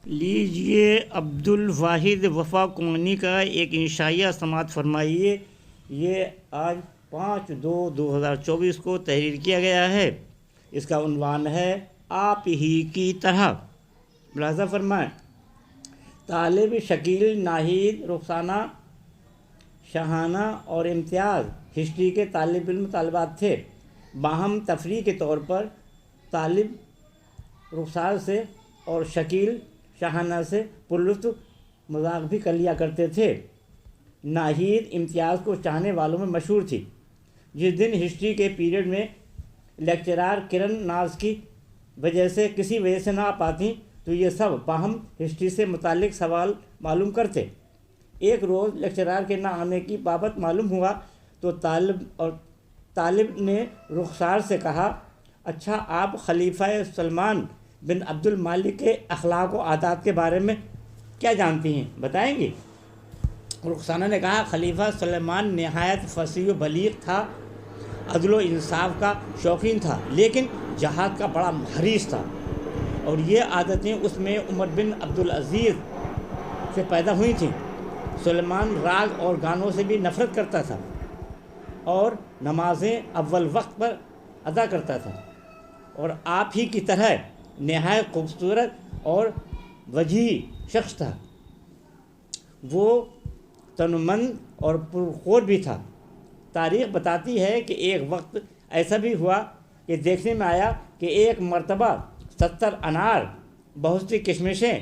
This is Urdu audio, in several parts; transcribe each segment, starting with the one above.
لیجیے عبد الواحد وفا کوانی کا ایک انشائیہ سماعت فرمائیے۔ یہ آج 5/2/2024 کو تحریر کیا گیا ہے۔ اس کا عنوان ہے آپ ہی کی طرح۔ ملاحظہ فرمائیں، طالب شکیل، ناہید، رخسانہ، شاہانہ اور امتیاز ہسٹری کے طالب علم طالبات تھے۔ باہم تفریح کے طور پر طالب رخسار سے اور شکیل شاہانہ سے پرلطف مذاق بھی کر لیا کرتے تھے۔ ناہید امتیاز کو چاہنے والوں میں مشہور تھی۔ جس دن ہسٹری کے پیریڈ میں لیکچرار کرن ناز کی وجہ سے کسی وجہ سے نہ آ پاتی تو یہ سب باہم ہسٹری سے متعلق سوال معلوم کرتے۔ ایک روز لیکچرار کے نہ آنے کی بابت معلوم ہوا تو طالب نے رخسار سے کہا، اچھا آپ خلیفہ سلمان بن عبد الملک کے اخلاق و عادات کے بارے میں کیا جانتی ہیں، بتائیں گی؟ رخسانہ نے کہا، خلیفہ سلمان نہایت فصیح و بلیغ تھا، عدل و انصاف کا شوقین تھا، لیکن جہاد کا بڑا حریص تھا، اور یہ عادتیں اس میں عمر بن عبدالعزیز سے پیدا ہوئی تھیں۔ سلمان راگ اور گانوں سے بھی نفرت کرتا تھا اور نمازیں اول وقت پر ادا کرتا تھا، اور آپ ہی کی طرح نہایت خوبصورت اور وجیح شخص تھا۔ وہ تنمند اور پرخور بھی تھا۔ تاریخ بتاتی ہے کہ ایک وقت ایسا بھی ہوا کہ دیکھنے میں آیا کہ ایک مرتبہ 70 انار، بہت سی کشمشیں،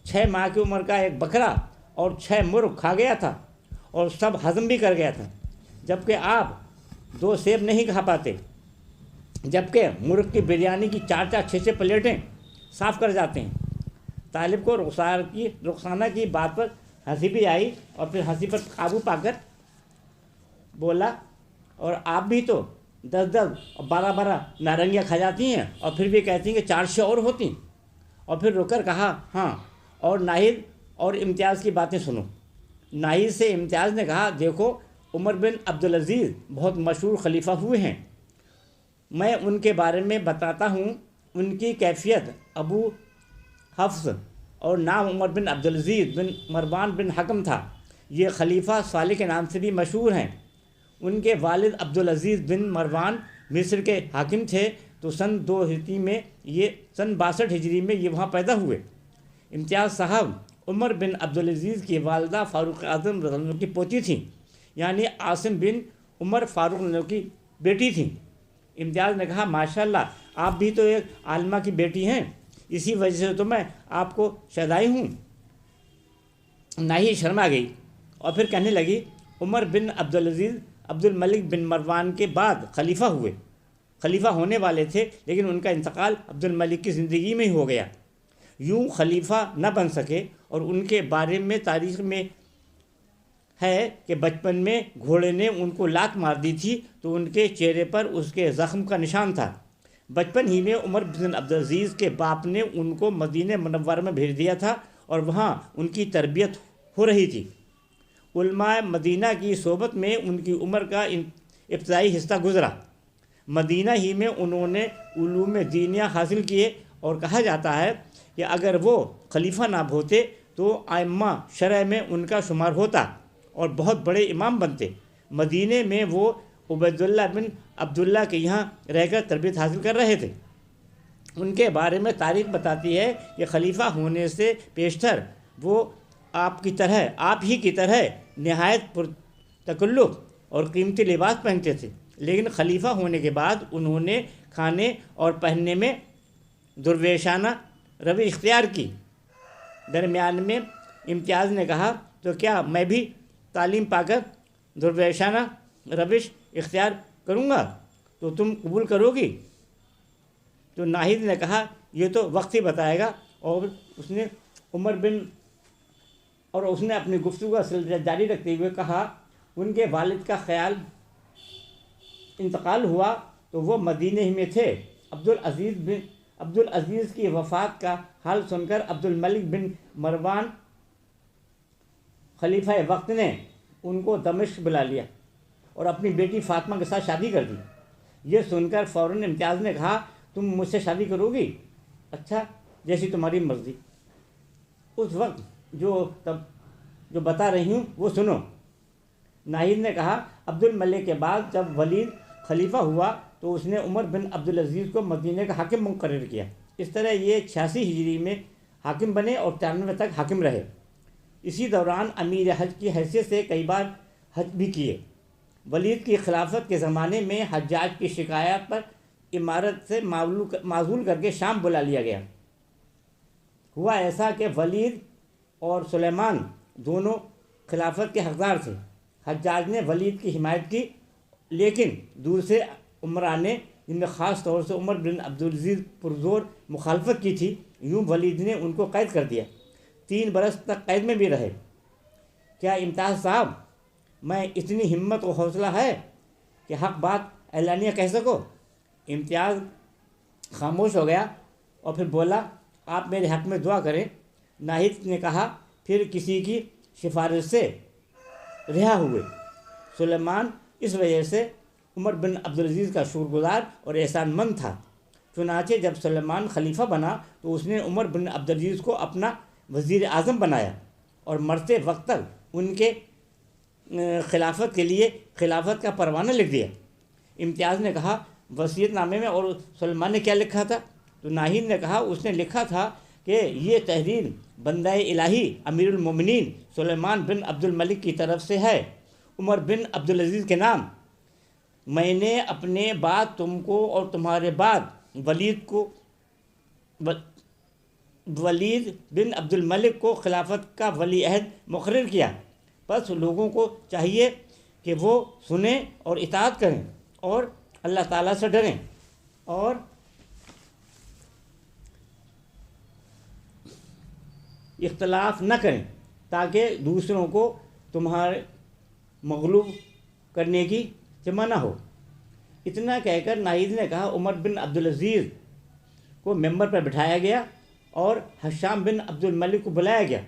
6 ماہ کی عمر کا ایک بکرا اور 6 مرغ کھا گیا تھا، اور سب ہضم بھی کر گیا تھا، جبکہ آپ 2 سیب نہیں کھا پاتے، جبکہ مرغ کی بریانی کی 4 6 پلیٹیں صاف کر جاتے ہیں۔ طالب کو رخسانہ کی بات پر ہنسی بھی آئی، اور پھر ہنسی پر قابو پا کر بولا، اور آپ بھی تو 10 اور 12 نارنگیاں کھا جاتی ہیں، اور پھر بھی کہتی ہیں کہ 4 6 اور ہوتی۔ اور پھر رک کر کہا، ہاں، اور ناہید اور امتیاز کی باتیں سنو۔ ناہید سے امتیاز نے کہا، دیکھو، عمر بن عبدالعزیز بہت مشہور خلیفہ ہوئے ہیں، میں ان کے بارے میں بتاتا ہوں۔ ان کی کیفیت ابو حفص اور نام عمر بن عبدالعزیز بن مروان بن حکم تھا۔ یہ خلیفہ صالح کے نام سے بھی مشہور ہیں۔ ان کے والد عبدالعزیز بن مروان مصر کے حاکم تھے، تو سن 62 ہجری میں یہ وہاں پیدا ہوئے۔ امتیاز صاحب، عمر بن عبدالعزیز کی والدہ فاروق اعظم رضی اللہ عنہ کی پوتی تھیں، یعنی عاصم بن عمر فاروق رضی اللہ عنہ کی بیٹی تھیں۔ امتیاز نے کہا، ماشاءاللہ، آپ بھی تو ایک عالمہ کی بیٹی ہیں، اسی وجہ سے تو میں آپ کو شہدائی ہوں۔ ناہید شرما گئی اور پھر کہنے لگی، عمر بن عبدالعزیز عبد الملک بن مروان کے بعد خلیفہ ہونے والے تھے، لیکن ان کا انتقال عبد الملک کی زندگی میں ہی ہو گیا، یوں خلیفہ نہ بن سکے۔ اور ان کے بارے میں تاریخ میں ہے کہ بچپن میں گھوڑے نے ان کو لات مار دی تھی تو ان کے چہرے پر اس کے زخم کا نشان تھا۔ بچپن ہی میں عمر بن عبدالعزیز کے باپ نے ان کو مدینہ منورہ میں بھیج دیا تھا، اور وہاں ان کی تربیت ہو رہی تھی۔ علماء مدینہ کی صحبت میں ان کی عمر کا ابتدائی حصہ گزرا۔ مدینہ ہی میں انہوں نے علوم دینیہ حاصل کیے، اور کہا جاتا ہے کہ اگر وہ خلیفہ نہ ہوتے تو ائمہ شرع میں ان کا شمار ہوتا اور بہت بڑے امام بنتے۔ مدینہ میں وہ عبیداللہ بن عبداللہ کے یہاں رہ کر تربیت حاصل کر رہے تھے۔ ان کے بارے میں تاریخ بتاتی ہے کہ خلیفہ ہونے سے پیشتر وہ آپ ہی کی طرح نہایت پرتکلف اور قیمتی لباس پہنتے تھے، لیکن خلیفہ ہونے کے بعد انہوں نے کھانے اور پہننے میں درویشانہ روی اختیار کی۔ درمیان میں امتیاز نے کہا، تو کیا میں بھی تعلیم پا کر درویشانہ روش اختیار کروں گا تو تم قبول کرو گی؟ تو ناہید نے کہا، یہ تو وقت ہی بتائے گا، اور اس نے اپنی گفتگو کا سلسلہ جاری رکھتے ہوئے کہا، ان کے والد کا خیال انتقال ہوا تو وہ مدینہ ہی میں تھے۔ عبدالعزیز کی وفات کا حال سن کر عبد الملک بن مروان خلیفہ وقت نے ان کو دمشق بلا لیا اور اپنی بیٹی فاطمہ کے ساتھ شادی کر دی۔ یہ سن کر فوراً امتیاز نے کہا، تم مجھ سے شادی کرو گی؟ اچھا، جیسی تمہاری مرضی۔ اس وقت جو بتا رہی ہوں وہ سنو۔ ناہید نے کہا عبد الملک کے بعد جب ولید خلیفہ ہوا تو اس نے عمر بن عبدالعزیز کو مدینہ کا حاکم مقرر کیا۔ اس طرح یہ 86 ہجری میں حاکم بنے اور 93 تک حاکم رہے۔ اسی دوران امیر حج کی حیثیت سے کئی بار حج بھی کیے۔ ولید کی خلافت کے زمانے میں حجاج کی شکایت پر امارت سے معزول کر کے شام بلا لیا گیا۔ ہوا ایسا کہ ولید اور سلیمان دونوں خلافت کے حقدار تھے۔ حجاج نے ولید کی حمایت کی، لیکن دوسرے عمرا نے، جن میں خاص طور سے عمر بن عبدالعزیز پرزور مخالفت کی تھی، یوں ولید نے ان کو قید کر دیا۔ 3 برس تک قید میں بھی رہے۔ کیا امتیاز صاحب میں اتنی ہمت و حوصلہ ہے کہ حق بات اعلانیہ کہہ سکو؟ امتیاز خاموش ہو گیا اور پھر بولا آپ میرے حق میں دعا کریں۔ ناہید نے کہا پھر کسی کی سفارش سے رہا ہوئے۔ سلیمان اس وجہ سے عمر بن عبدالعزیز کا شکر گزار اور احسان مند تھا۔ چنانچہ جب سلیمان خلیفہ بنا تو اس نے عمر بن عبدالعزیز کو اپنا وزیر اعظم بنایا اور مرتے وقت تک ان کے خلافت کے لیے خلافت کا پروانہ لکھ دیا۔ امتیاز نے کہا وصیت نامے میں اور سلیمان نے کیا لکھا تھا؟ تو ناہید نے کہا اس نے لکھا تھا کہ یہ تحریر بندہ الہی امیر المومنین سلیمان بن عبد الملک کی طرف سے ہے، عمر بن عبدالعزیز کے نام۔ میں نے اپنے بعد تم کو اور تمہارے بعد ولید بن عبد الملک کو خلافت کا ولی عہد مقرر کیا۔ بس لوگوں کو چاہیے کہ وہ سنیں اور اطاعت کریں اور اللہ تعالیٰ سے ڈریں اور اختلاف نہ کریں تاکہ دوسروں کو تمہارے مغلوب کرنے کی ذمہ نہ ہو۔ اتنا کہہ کر ناہید نے کہا عمر بن عبدالعزیز کو ممبر پر بٹھایا گیا اور حشام بن عبد الملک کو بلایا گیا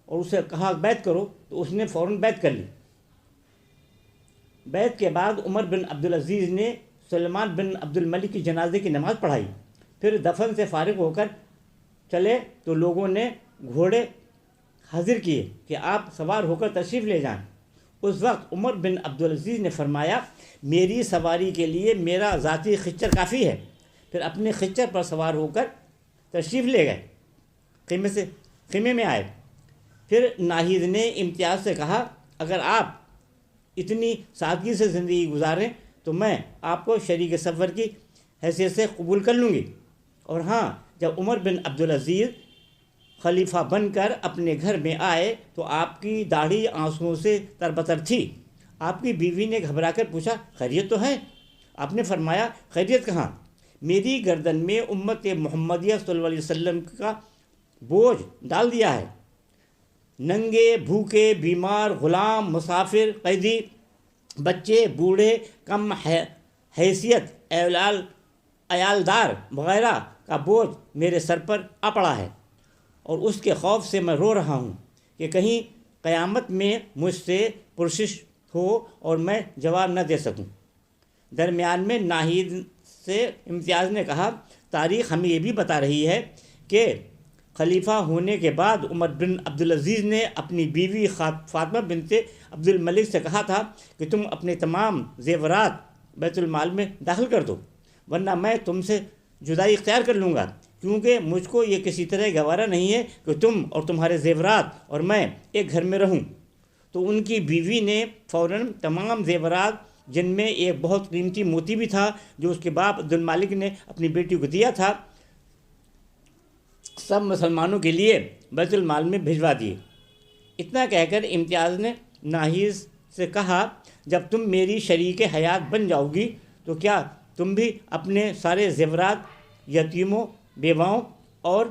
اور اسے کہا بیعت کرو، تو اس نے فوراً بیعت کر لی۔ بیعت کے بعد عمر بن عبدالعزیز نے سلیمان بن عبد الملک کی جنازے کی نماز پڑھائی۔ پھر دفن سے فارغ ہو کر چلے تو لوگوں نے گھوڑے حاضر کیے کہ آپ سوار ہو کر تشریف لے جائیں۔ اس وقت عمر بن عبدالعزیز نے فرمایا میری سواری کے لیے میرا ذاتی خچر کافی ہے۔ پھر اپنے خچر پر سوار ہو کر تشریف لے گئے، خیمے میں آئے۔ پھر ناہید نے امتیاز سے کہا اگر آپ اتنی سادگی سے زندگی گزاریں تو میں آپ کو شریک سفر کی حیثیت سے قبول کر لوں گی۔ اور ہاں، جب عمر بن عبدالعزیز خلیفہ بن کر اپنے گھر میں آئے تو آپ کی داڑھی آنسوؤں سے تربتر تھی۔ آپ کی بیوی نے گھبرا کر پوچھا خیریت تو ہے؟ آپ نے فرمایا خیریت کہاں، میری گردن میں امت محمدیہ صلی اللہ علیہ وسلم کا بوجھ ڈال دیا ہے۔ ننگے، بھوکے، بیمار، غلام، مسافر، قیدی، بچے، بوڑھے، کم حیثیت عیالدار وغیرہ کا بوجھ میرے سر پر آ پڑا ہے، اور اس کے خوف سے میں رو رہا ہوں کہ کہیں قیامت میں مجھ سے پرسش ہو اور میں جواب نہ دے سکوں۔ درمیان میں ناہید سے امتیاز نے کہا تاریخ ہمیں یہ بھی بتا رہی ہے کہ خلیفہ ہونے کے بعد عمر بن عبدالعزیز نے اپنی بیوی فاطمہ بنت عبد الملک سے کہا تھا کہ تم اپنے تمام زیورات بیت المال میں داخل کر دو، ورنہ میں تم سے جدائی اختیار کر لوں گا، کیونکہ مجھ کو یہ کسی طرح گوارا نہیں ہے کہ تم اور تمہارے زیورات اور میں ایک گھر میں رہوں۔ تو ان کی بیوی نے فوراً تمام زیورات، جن میں ایک بہت قیمتی موتی بھی تھا جو اس کے باپ عبد المالک نے اپنی بیٹی کو دیا تھا، سب مسلمانوں کے لیے بیت المال میں بھجوا دیے۔ اتنا کہہ کر امتیاز نے ناہید سے کہا جب تم میری شریک حیات بن جاؤ گی تو کیا تم بھی اپنے سارے زیورات یتیموں، بیواؤں اور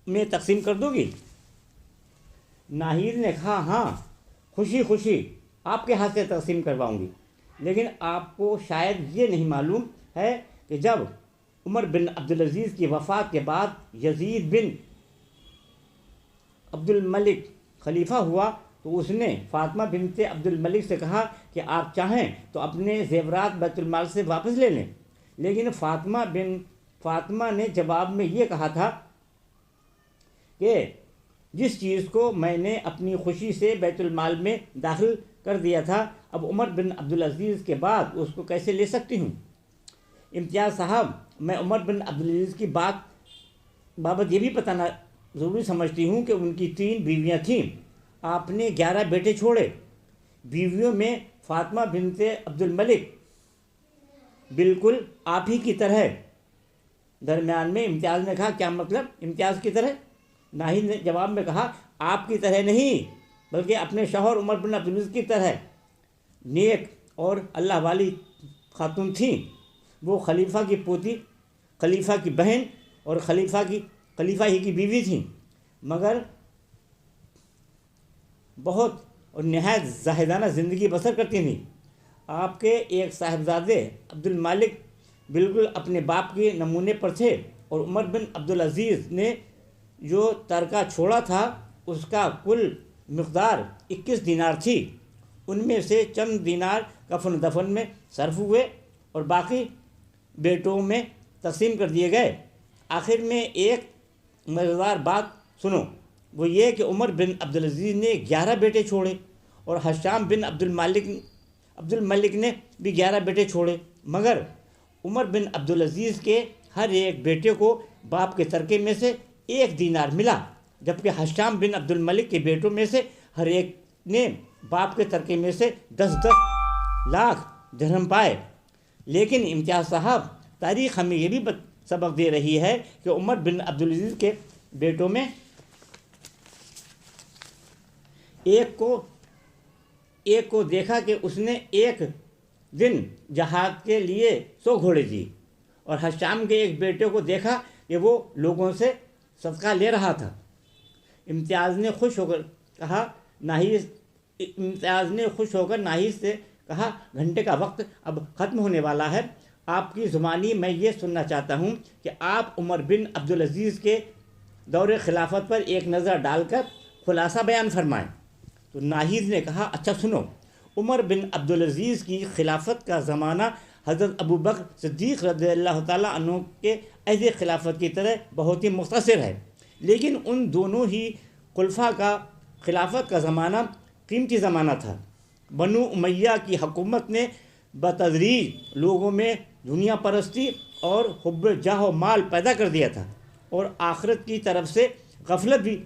میں تقسیم کر دو گی؟ ناہید نے کہا ہاں، خوشی خوشی آپ کے ہاتھ سے تقسیم کرواؤں گی، لیکن آپ کو شاید یہ نہیں معلوم ہے کہ جب عمر بن عبدالعزیز کی وفات کے بعد یزید بن عبد الملک خلیفہ ہوا تو اس نے فاطمہ بنت عبد الملک سے کہا کہ آپ چاہیں تو اپنے زیورات بیت المال سے واپس لے لیں، لیکن فاطمہ فاطمہ نے جواب میں یہ کہا تھا کہ جس چیز کو میں نے اپنی خوشی سے بیت المال میں داخل کر دیا تھا، اب عمر بن عبدالعزیز کے بعد اس کو کیسے لے سکتی ہوں؟ امتیاز صاحب، میں عمر بن عبدالعزیز کی بابت یہ بھی بتانا ضروری سمجھتی ہوں کہ ان کی 3 بیویاں تھیں، آپ نے 11 بیٹے چھوڑے۔ بیویوں میں فاطمہ بنت عبد الملک بالکل آپ ہی کی طرح ہے۔ درمیان میں امتیاز نے کہا کیا مطلب امتیاز کی طرح؟ ناہید نے جواب میں کہا آپ کی طرح نہیں بلکہ اپنے شوہر عمر بن عبدالعزیز کی طرح نیک اور اللہ والی خاتون تھیں۔ وہ خلیفہ کی پوتی، خلیفہ کی بہن اور خلیفہ ہی کی بیوی تھیں، مگر بہت اور نہایت زاہدانہ زندگی بسر کرتی تھیں۔ آپ کے ایک صاحبزادے عبد المالک بالکل اپنے باپ کے نمونے پر تھے، اور عمر بن عبدالعزیز نے جو ترکہ چھوڑا تھا اس کا کل مقدار 21 دینار تھی۔ ان میں سے چند دینار کفن و دفن میں صرف ہوئے اور باقی بیٹوں میں تقسیم کر دیے گئے۔ آخر میں ایک مزیدار بات سنو، وہ یہ کہ عمر بن عبدالعزیز نے 11 بیٹے چھوڑے اور حشام بن عبد الملک نے بھی 11 بیٹے چھوڑے، مگر عمر بن عبدالعزیز کے ہر ایک بیٹے کو باپ کے ترکے میں سے 1 دینار ملا، جبکہ حشام بن عبد الملک کے بیٹوں میں سے ہر ایک نے باپ کے ترکے میں سے 10 لاکھ درہم پائے۔ لیکن امتیاز صاحب، تاریخ ہمیں یہ بھی سبق دے رہی ہے کہ عمر بن عبدالعزیز کے بیٹوں میں ایک کو دیکھا کہ اس نے ایک دن جہاد کے لیے 100 گھوڑے دی، اور حشام کے ایک بیٹے کو دیکھا کہ وہ لوگوں سے صدقہ لے رہا تھا۔ امتیاز نے خوش ہو کر ناہید سے کہا گھنٹے کا وقت اب ختم ہونے والا ہے، آپ کی زبانی میں یہ سننا چاہتا ہوں کہ آپ عمر بن عبدالعزیز کے دور خلافت پر ایک نظر ڈال کر خلاصہ بیان فرمائیں۔ تو ناہید نے کہا اچھا سنو، عمر بن عبدالعزیز کی خلافت کا زمانہ حضرت ابوبکر صدیق رضی اللہ تعالیٰ عنہ کے عہد خلافت کی طرح بہت ہی مختصر ہے، لیکن ان دونوں ہی خلفاء کا خلافت کا زمانہ قیمتی زمانہ تھا۔ بنو امیہ کی حکومت نے بتدریج لوگوں میں دنیا پرستی اور حب جاہ و مال پیدا کر دیا تھا، اور آخرت کی طرف سے غفلت بھی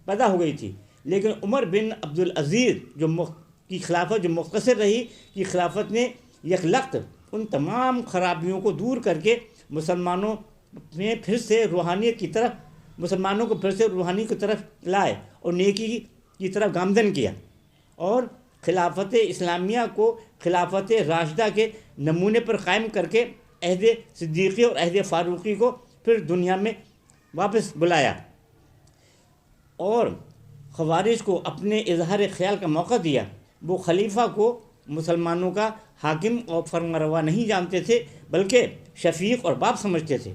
پیدا ہو گئی تھی۔ لیکن عمر بن عبدالعزیز کی خلافت جو مختصر رہی، کی خلافت نے یکلخت ان تمام خرابیوں کو دور کر کے مسلمانوں کو پھر سے روحانیت کی طرف لائے اور نیکی کی طرف گامزن کیا، اور خلافت اسلامیہ کو خلافت راشدہ کے نمونے پر قائم کر کے عہد صدیقی اور عہد فاروقی کو پھر دنیا میں واپس بلایا، اور خوارج کو اپنے اظہار خیال کا موقع دیا۔ وہ خلیفہ کو مسلمانوں کا حاکم اور فرمانروا نہیں جانتے تھے بلکہ شفیق اور باپ سمجھتے تھے،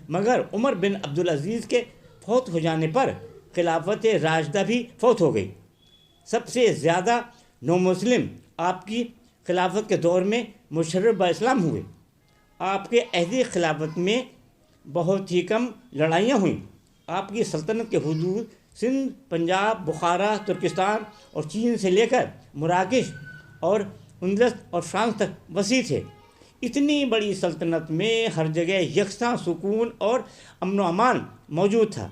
مگر عمر بن عبدالعزیز کے فوت ہو جانے پر خلافت راشدہ بھی فوت ہو گئی۔ سب سے زیادہ نومسلم آپ کی خلافت کے دور میں مشرف با-اسلام ہوئے۔ آپ کے عہد خلافت میں بہت ہی کم لڑائیاں ہوئیں۔ آپ کی سلطنت کے حدود سندھ، پنجاب، بخارا، ترکستان اور چین سے لے کر مراکش اور اندلس اور فرانس تک وسیع تھے۔ اتنی بڑی سلطنت میں ہر جگہ یکساں سکون اور امن و امان موجود تھا۔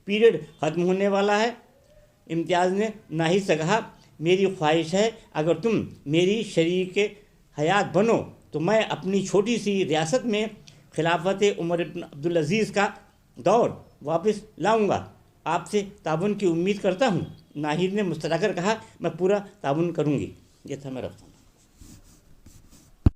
پیریڈ ختم ہونے والا ہے۔ امتیاز نے ناہید سے کہا میری خواہش ہے اگر تم میری شریک حیات بنو تو میں اپنی چھوٹی سی ریاست میں خلافت عمر بن عبدالعزیز کا دور واپس لاؤں گا، آپ سے تعاون کی امید کرتا ہوں۔ ناہید نے مسکرا کر کہا میں پورا تعاون کروں گی۔ یہ تھا میرا